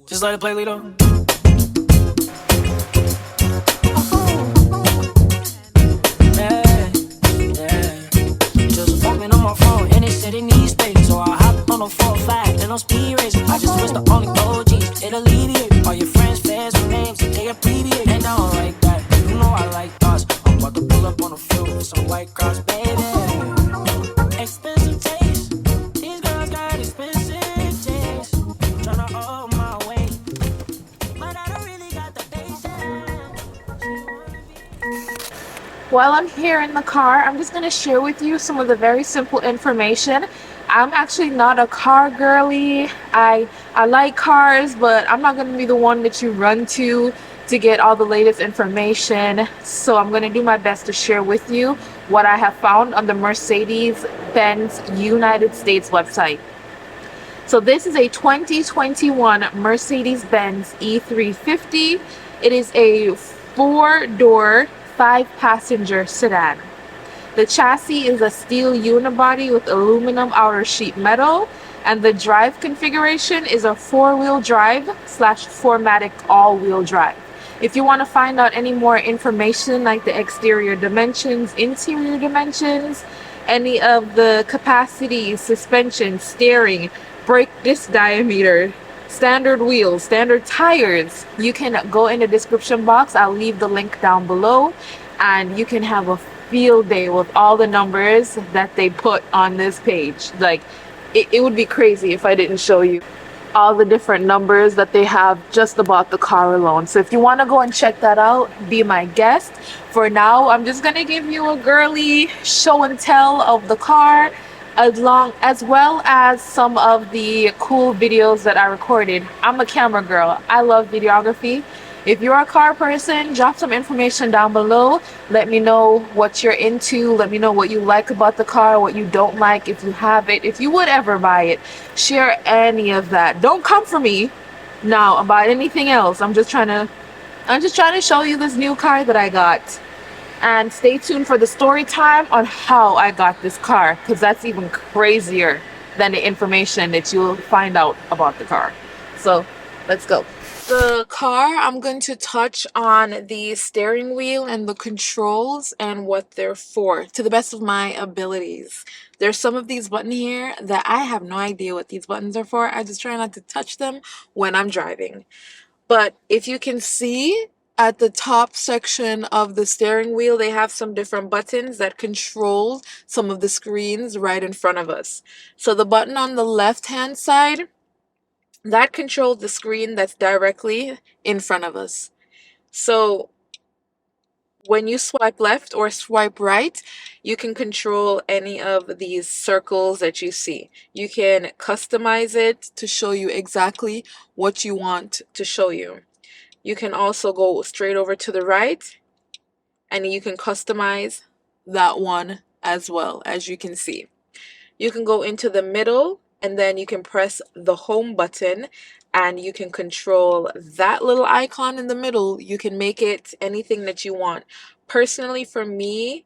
Just let it play, Lito. Yeah, yeah. Just fucking on my phone and it said it needs space. So I hop on a 4-5 and I'm speed racing. I just wish the only OGs, it alleviate. All your friends, fans with names, they abbreviate. And I don't like that, you know I like thoughts. I'm about to pull up on the field with some white cross, baby. Expensive taste, these girls got expensive taste. Tryna hold my weight, but I don't really got the basics. While I'm here in the car, I'm just going to share with you some of the very simple information. I'm actually not a car girly. I like cars, but I'm not going to be the one that you run to get all the latest information. So I'm going to do my best to share with you what I have found on the Mercedes-Benz United States website. So this is a 2021 Mercedes-Benz E350. It is a 4-door, 5-passenger sedan. The chassis is a steel unibody with aluminum outer sheet metal, and the drive configuration is a 4-wheel drive / 4MATIC all-wheel drive. If you want to find out any more information like the exterior dimensions, interior dimensions, any of the capacity, suspension, steering, brake disc diameter, standard wheels, standard tires, you can go in the description box. I'll leave the link down below, and you can have a field day with all the numbers that they put on this page. Like, it would be crazy if I didn't show you all the different numbers that they have just about the car alone. So if you want to go and check that out, be my guest. For now, I'm just gonna give you a girly show and tell of the car, as well as some of the cool videos that I recorded. I'm a camera girl. I love videography. If you're a car person, drop some information down below. Let me know what you're into. Let me know what you like about the car, what you don't like, if you have it, if you would ever buy it. Share any of that. Don't come for me now about anything else. I'm just trying to show you this new car that I got. And stay tuned for the story time on how I got this car, because that's even crazier than the information that you'll find out about the car. So let's go. The car, I'm going to touch on the steering wheel and the controls and what they're for, to the best of my abilities. There's some of these buttons here that I have no idea what these buttons are for. I just try not to touch them when I'm driving. But if you can see at the top section of the steering wheel, they have some different buttons that control some of the screens right in front of us. So the button on the left-hand side, that controls the screen that's directly in front of us. So when you swipe left or swipe right, you can control any of these circles that you see. You can customize it to show you exactly what you want to show you. You can also go straight over to the right, and you can customize that one as well, as you can see. You can go into the middle, and then you can press the home button, and you can control that little icon in the middle. You can make it anything that you want. Personally, for me,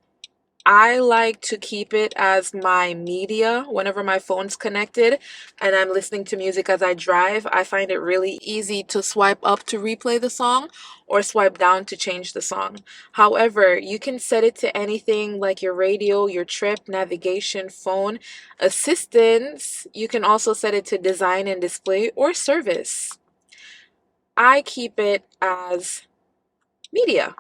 I like to keep it as my media whenever my phone's connected and I'm listening to music as I drive. I find it really easy to swipe up to replay the song or swipe down to change the song. However, you can set it to anything like your radio, your trip, navigation, phone, assistance. You can also set it to design and display or service. I keep it as media.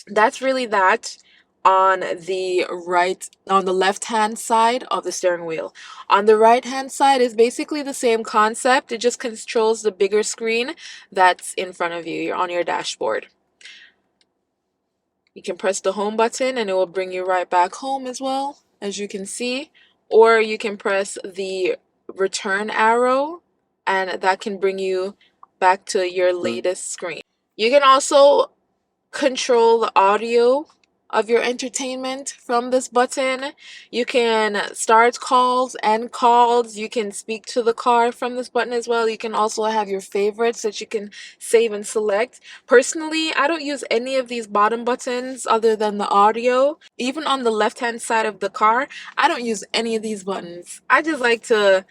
That's really that. On the left hand side of the steering wheel. On the right hand side is basically the same concept. It just controls the bigger screen that's in front of you. You're on your dashboard. You can press the home button and it will bring you right back home as well, as you can see. Or you can press the return arrow and that can bring you back to your latest screen. You can also control the audio of your entertainment from this button. You can start calls, end calls. You can speak to the car from this button as well. You can also have your favorites that you can save and select. Personally, I don't use any of these bottom buttons other than the audio. Even on the left-hand side of the car, I don't use any of these buttons. I just like to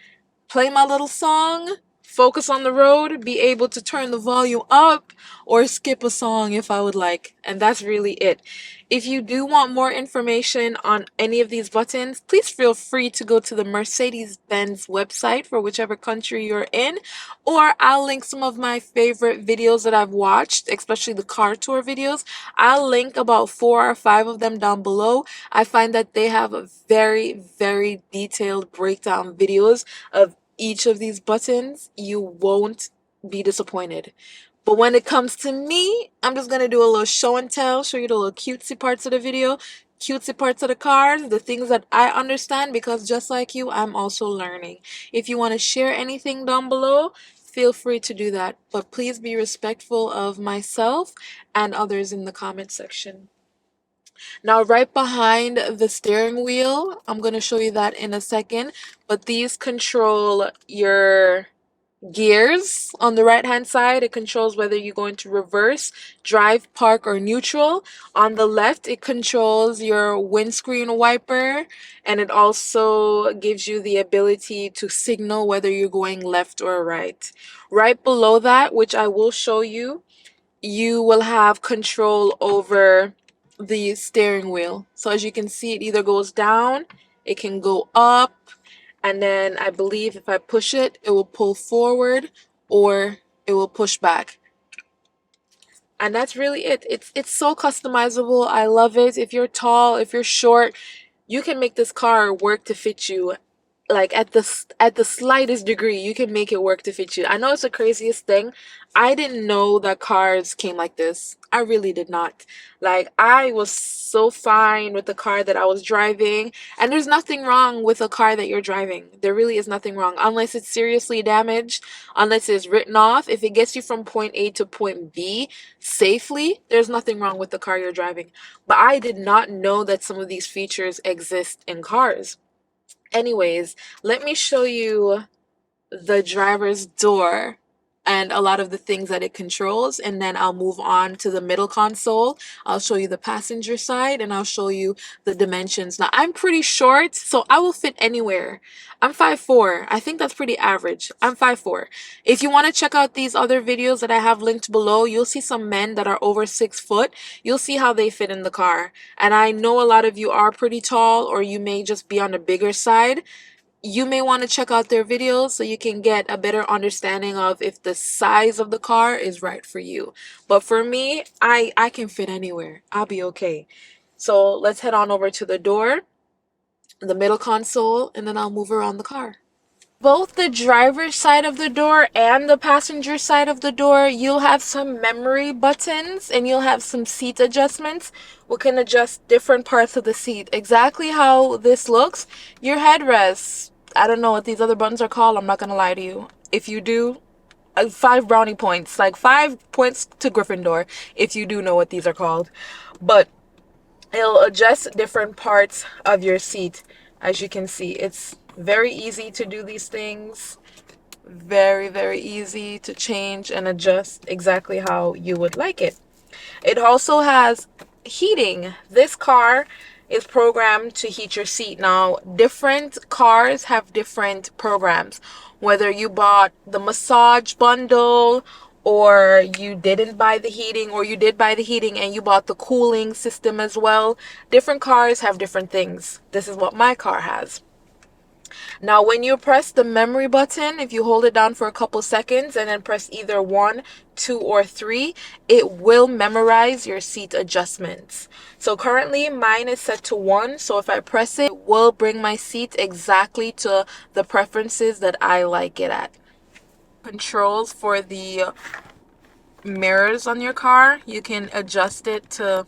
play my little song, focus on the road, be able to turn the volume up or skip a song if I would like. And that's really it. If you do want more information on any of these buttons, please feel free to go to the Mercedes-Benz website for whichever country you're in, or I'll link some of my favorite videos that I've watched, especially the car tour videos. I'll link about 4 or 5 of them down below. I find that they have a very, very detailed breakdown videos of each of these buttons. You won't be disappointed. But when it comes to me, I'm just going to do a little show and tell, show you the little cutesy parts of the video, cutesy parts of the cars, the things that I understand, because just like you, I'm also learning. If you want to share anything down below, feel free to do that. But please be respectful of myself and others in the comment section. Now, right behind the steering wheel, I'm going to show you that in a second, but these control your gears. On the right hand side, it controls whether you're going to reverse, drive, park, or neutral. On the left, it controls your windscreen wiper, and it also gives you the ability to signal whether you're going left or right. Right below that, which I will show you, you will have control over the steering wheel. So as you can see, it either goes down, it can go up, and then I believe if I push it, it will pull forward or it will push back. And that's really it. It's so customizable. I love it. If you're tall, if you're short, you can make this car work to fit you. Like at the slightest degree, you can make it work to fit you. I know it's the craziest thing. I didn't know that cars came like this. I really did not. Like, I was so fine with the car that I was driving, and there's nothing wrong with a car that you're driving. There really is nothing wrong, unless it's seriously damaged, unless it's written off. If it gets you from point A to point B safely, there's nothing wrong with the car you're driving. But I did not know that some of these features exist in cars. Anyways, let me show you the driver's door and a lot of the things that it controls, and then I'll move on to the middle console. I'll show you the passenger side, and I'll show you the dimensions. Now, I'm pretty short, so I will fit anywhere. I'm 5'4". I think that's pretty average. I'm 5'4". If you want to check out these other videos that I have linked below, you'll see some men that are over 6 foot. You'll see how they fit in the car. And I know a lot of you are pretty tall, or you may just be on the bigger side. You may want to check out their videos so you can get a better understanding of if the size of the car is right for you. But for me, I can fit anywhere. I'll be okay. So let's head on over to the door, the middle console, and then I'll move around the car. Both the driver's side of the door and the passenger side of the door, you'll have some memory buttons and you'll have some seat adjustments. We can adjust different parts of the seat. Exactly how this looks. Your headrest, I don't know what these other buttons are called. I'm not going to lie to you. If you do, 5 brownie points. Like 5 points to Gryffindor if you do know what these are called. But it'll adjust different parts of your seat. As you can see, it's very easy to do these things. Very, very easy to change and adjust exactly how you would like it. It also has heating. This car is programmed to heat your seat. Now, different cars have different programs. Whether you bought the massage bundle, or you didn't buy the heating, or you did buy the heating and you bought the cooling system as well. Different cars have different things. This is what my car has. Now, when you press the memory button, if you hold it down for a couple seconds and then press either 1, 2, or 3, it will memorize your seat adjustments. So currently mine is set to 1. So if I press it, it will bring my seat exactly to the preferences that I like it at. Controls for the mirrors on your car, you can adjust it to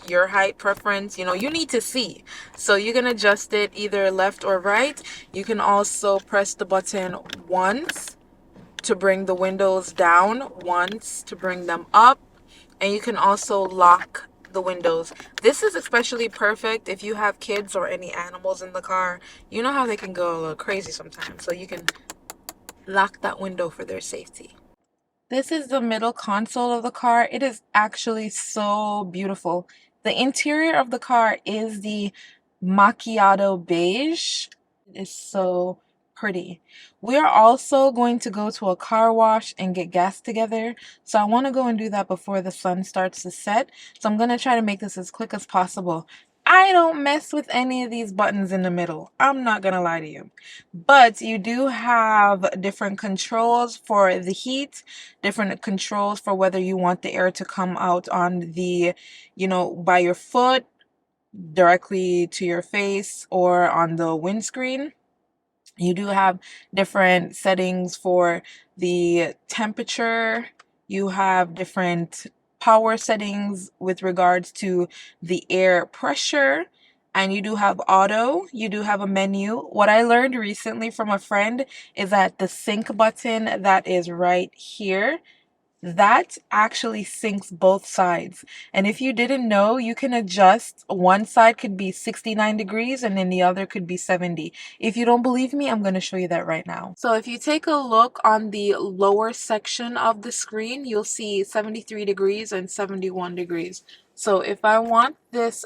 your height preference. You know, you need to see, so you can adjust it either left or right. You can also press the button once to bring the windows down, once to bring them up, and you can also lock the windows. This is especially perfect if you have kids or any animals in the car. You know how they can go a little crazy sometimes, so you can lock that window for their safety. This is the middle console of the car. It is actually so beautiful. The interior of the car is the macchiato beige. It is so pretty. We are also going to go to a car wash and get gas together. So I want to go and do that before the sun starts to set. So I'm going to try to make this as quick as possible. I don't mess with any of these buttons in the middle. I'm not going to lie to you. But you do have different controls for the heat, different controls for whether you want the air to come out on the, by your foot, directly to your face, or on the windscreen. You do have different settings for the temperature. You have different power settings with regards to the air pressure. And you do have auto. You do have a menu. What I learned recently from a friend is that the sync button that is right here, that actually syncs both sides. And if you didn't know, you can adjust. One side could be 69 degrees and then the other could be 70. If you don't believe me, I'm going to show you that right now. So if you take a look on the lower section of the screen, you'll see 73 degrees and 71 degrees. So if I want this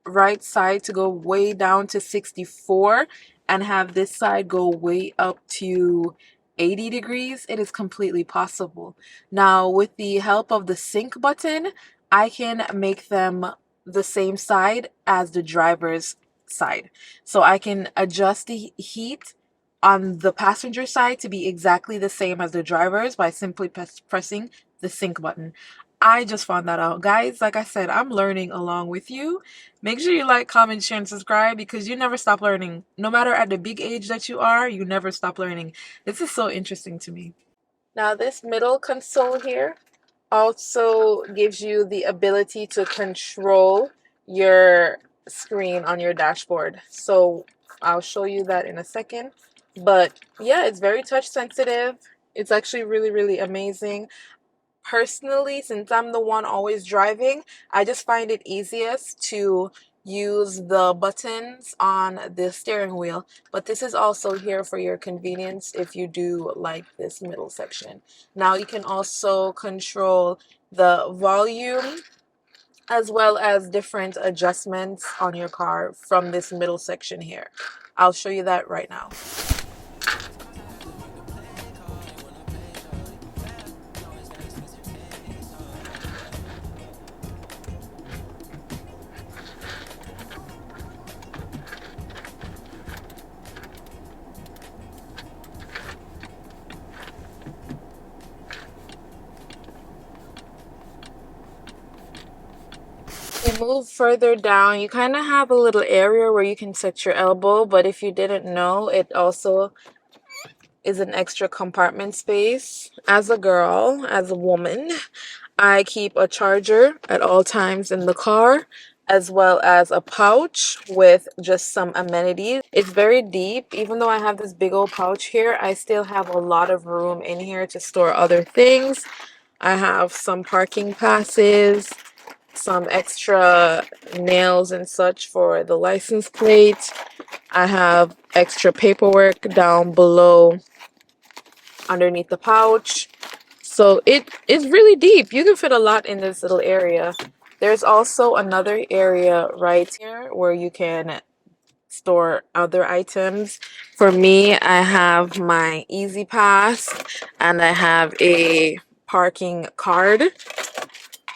right side to go way down to 64 and have this side go way up to 80 degrees, it is completely possible. Now, with the help of the sync button, I can make them the same side as the driver's side. So I can adjust the heat on the passenger side to be exactly the same as the driver's by simply pressing the sync button. I just found that out. Guys, like I said, I'm learning along with you. Make sure you like, comment, share, and subscribe because you never stop learning. No matter at the big age that you are, you never stop learning. This is so interesting to me. Now, this middle console here also gives you the ability to control your screen on your dashboard. So I'll show you that in a second. But yeah, it's very touch sensitive. It's actually really, really amazing. Personally, since I'm the one always driving, I just find it easiest to use the buttons on the steering wheel. But this is also here for your convenience if you do like this middle section. Now you can also control the volume as well as different adjustments on your car from this middle section here. I'll show you that right now. You move further down, you kind of have a little area where you can set your elbow, but if you didn't know, it also is an extra compartment space. As a girl, as a woman, I keep a charger at all times in the car, as well as a pouch with just some amenities. It's very deep. Even though I have this big old pouch here, I still have a lot of room in here to store other things. I have some parking passes, some extra nails and such for the license plate. I have extra paperwork down below underneath the pouch. So it is really deep. You can fit a lot in this little area. There's also another area right here where you can store other items. For me, I have my Easy Pass and I have a parking card.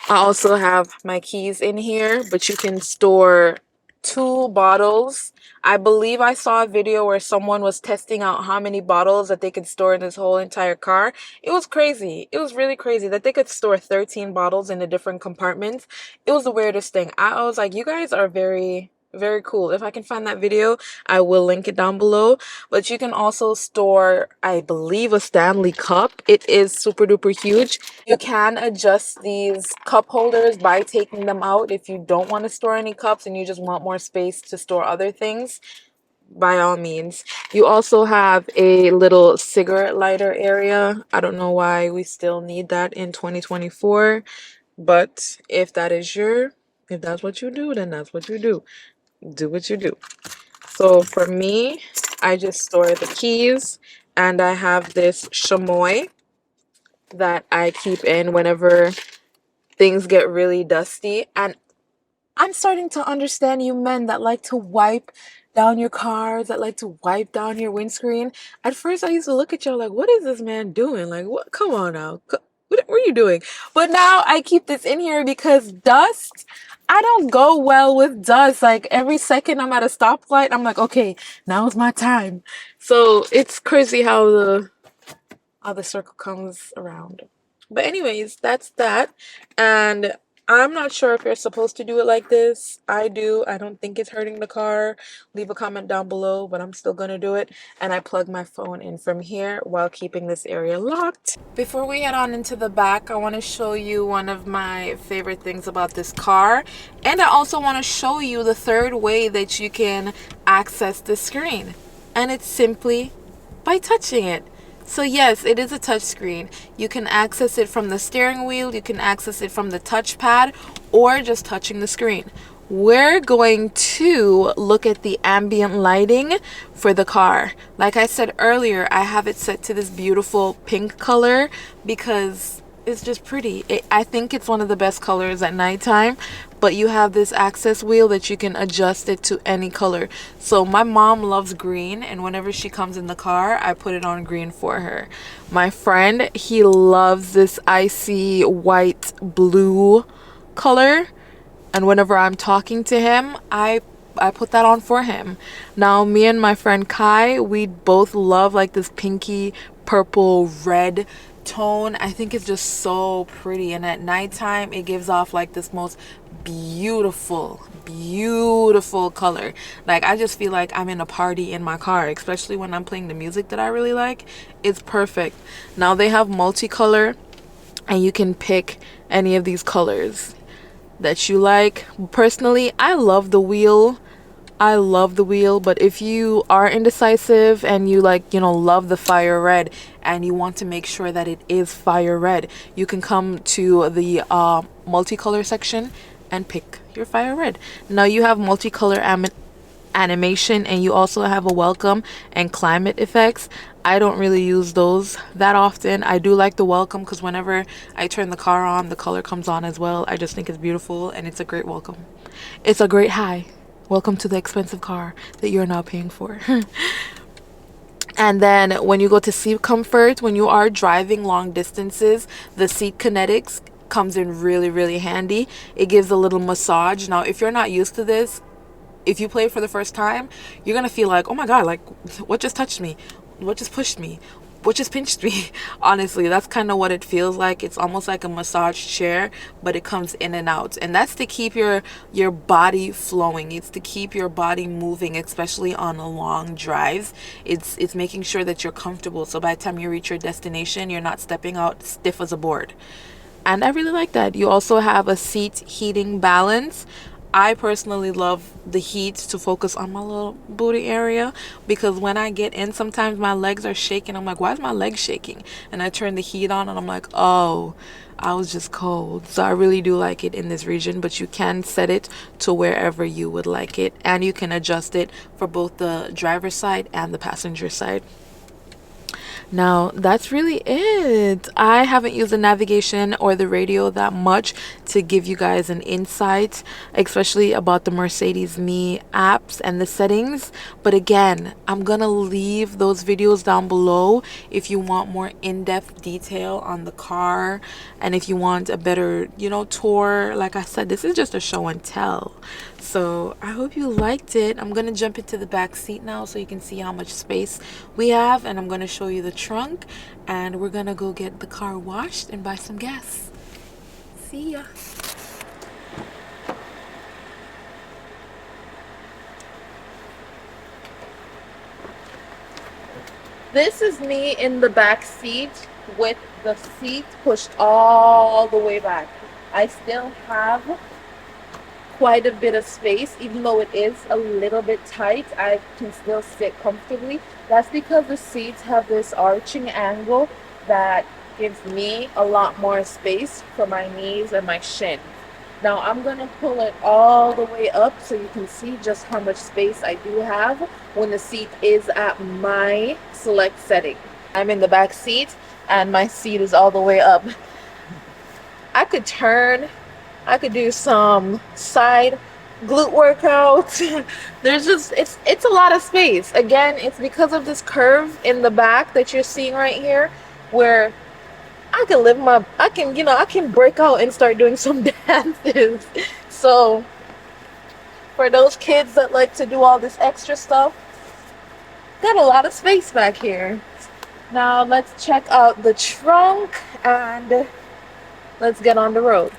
I also have my keys in here, but you can store 2 bottles. I believe I saw a video where someone was testing out how many bottles that they could store in this whole entire car. It was crazy. It was really crazy that they could store 13 bottles in the different compartments. It was the weirdest thing. I was like, you guys are very, very cool. If I can find that video, I will link it down below. But you can also store, I believe, a Stanley cup. It is super duper huge. You can adjust these cup holders by taking them out if you don't want to store any cups and you just want more space to store other things. By all means. You also have a little cigarette lighter area. I don't know why we still need that in 2024, but if that's what you do, then that's what you do. Do what you do. So for me, I just store the keys, and I have this chamois that I keep in whenever things get really dusty. And I'm starting to understand you men that like to wipe down your cars, that like to wipe down your windscreen. At first, I used to look at y'all like, what is this man doing? Like, what? Come on now. What are you doing? But now I keep this in here because dust, I don't go well with dust. Like every second I'm at a stoplight, I'm like, okay, now's my time. So it's crazy how the circle comes around. But anyways, that's that. And I'm not sure if you're supposed to do it like this. I do. I don't think it's hurting the car. Leave a comment down below, but I'm still gonna do it. And I plug my phone in from here while keeping this area locked. Before we head on into the back, I want to show you one of my favorite things about this car. And I also want to show you the third way that you can access the screen. And it's simply by touching it. So yes, it is a touch screen. You can access it from the steering wheel, you can access it from the touchpad, or just touching the screen. We're going to look at the ambient lighting for the car. Like I said earlier, I have it set to this beautiful pink color because it's just pretty. I think it's one of the best colors at nighttime, but you have this access wheel that you can adjust it to any color. So my mom loves green, and whenever she comes in the car, I put it on green for her. My friend, he loves this icy white blue color, and whenever I'm talking to him, I put that on for him. Now me and my friend Kai, we both love like this pinky purple red tone. I think it's just so pretty, and at nighttime it gives off like this most beautiful color. Like I just feel like I'm in a party in my car, especially when I'm playing the music that I really like. It's perfect. Now they have multicolor, and you can pick any of these colors that you like. Personally, I love the wheel, but if you are indecisive and you like, love the fire red and you want to make sure that it is fire red, you can come to the multicolor section and pick your fire red. Now you have multicolor animation, and you also have a welcome and climate effects. I don't really use those that often. I do like the welcome because whenever I turn the car on, the color comes on as well. I just think it's beautiful, and it's a great welcome. It's a great hi. Welcome to the expensive car that you're now paying for. And then when you go to seat comfort, when you are driving long distances, the seat kinetics comes in really handy. It gives a little massage. Now, if you're not used to this, if you play it for the first time, you're going to feel like, oh my God, like what just touched me? What just pushed me? What just pinched me? Honestly, that's kind of what it feels like. It's almost like a massage chair, but it comes in and out. And that's to keep your body flowing. It's to keep your body moving, especially on a long drive. It's making sure that you're comfortable. So by the time you reach your destination, you're not stepping out stiff as a board. And I really like that. You also have a seat heating balance. I personally love the heat to focus on my little booty area, because when I get in, sometimes my legs are shaking. I'm like, why is my leg shaking? And I turn the heat on and I'm like, oh, I was just cold. So I really do like it in this region, but you can set it to wherever you would like it, and you can adjust it for both the driver's side and the passenger side. Now that's really it. I haven't used the navigation or the radio that much to give you guys an insight, especially about the Mercedes Me apps and the settings. But again, I'm gonna leave those videos down below if you want more in-depth detail on the car, and if you want a better, tour. Like I said, this is just a show and tell. So I hope you liked it. I'm gonna jump into the back seat now so you can see how much space we have, and I'm gonna show you the trunk, and we're gonna go get the car washed and buy some gas. See ya. This is me in the back seat with the seat pushed all the way back. I still have quite a bit of space. Even though it is a little bit tight, I can still sit comfortably. That's because the seats have this arching angle that gives me a lot more space for my knees and my shin. Now I'm gonna pull it all the way up so you can see just how much space I do have when the seat is at my select setting. I'm in the back seat and my seat is all the way up. I could turn, I could do some side glute workouts. There's just it's a lot of space. Again, it's because of this curve in the back that you're seeing right here, where I can, I can break out and start doing some dances. So for those kids that like to do all this extra stuff, got a lot of space back here. Now let's check out the trunk and let's get on the road.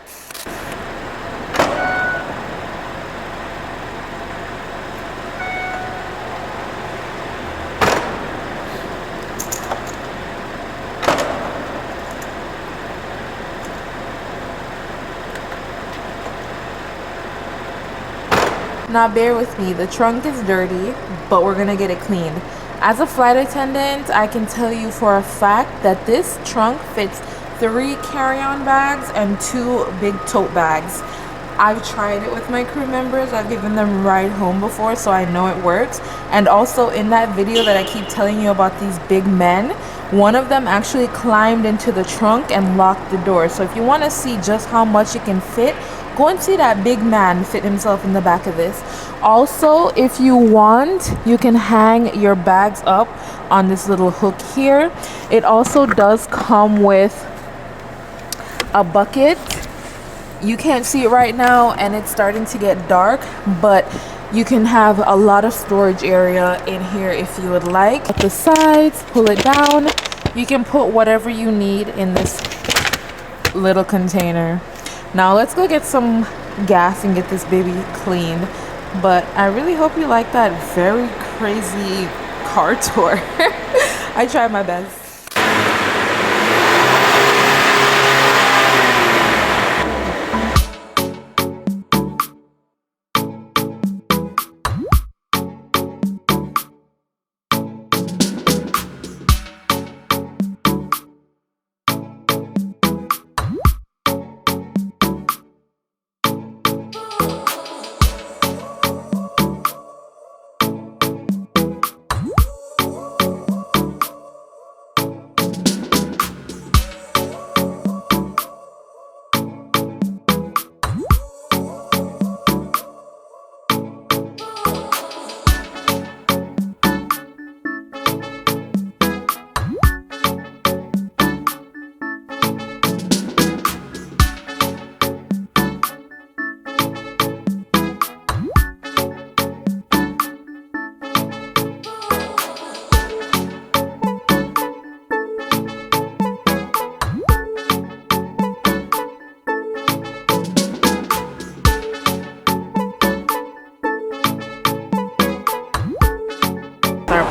Now bear with me, the trunk is dirty, but we're gonna get it cleaned. As a flight attendant, I can tell you for a fact that this trunk fits 3 carry-on bags and 2 big tote bags. I've tried it with my crew members. I've given them a ride home before, so I know it works. And also in that video that I keep telling you about these big men, one of them actually climbed into the trunk and locked the door. So if you want to see just how much it can fit, go and see that big man fit himself in the back of this. Also, if you want, you can hang your bags up on this little hook here. It also does come with a bucket. You can't see it right now and it's starting to get dark, but you can have a lot of storage area in here if you would like. At the sides, pull it down. You can put whatever you need in this little container. Now let's go get some gas and get this baby cleaned. But I really hope you like that very crazy car tour. I tried my best.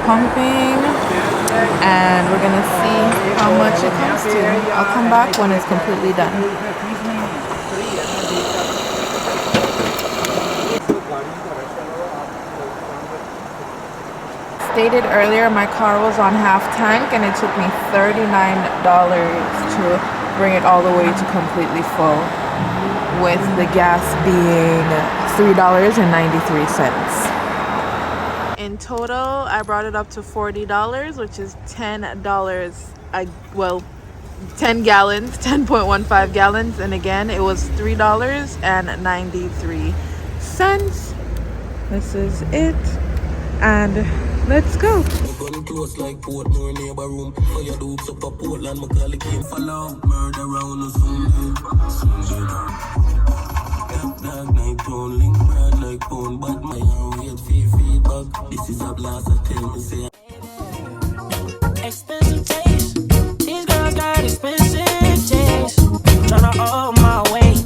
Pumping, and we're gonna see how much it comes to. I'll come back when it's completely done. Stated earlier, my car was on half tank and it took me $39 to bring it all the way to completely full, with the gas being $3.93. In total, I brought it up to $40, which is $10. 10 gallons, 10.15 gallons, and again, it was $3.93. This is it, and let's go. This is a blast, I tell me, say expensive taste. These girls got expensive taste. Tryna hold my weight,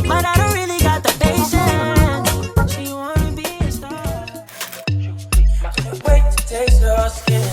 but I don't really got the patience. She wanna be a star. Wait to taste her skin.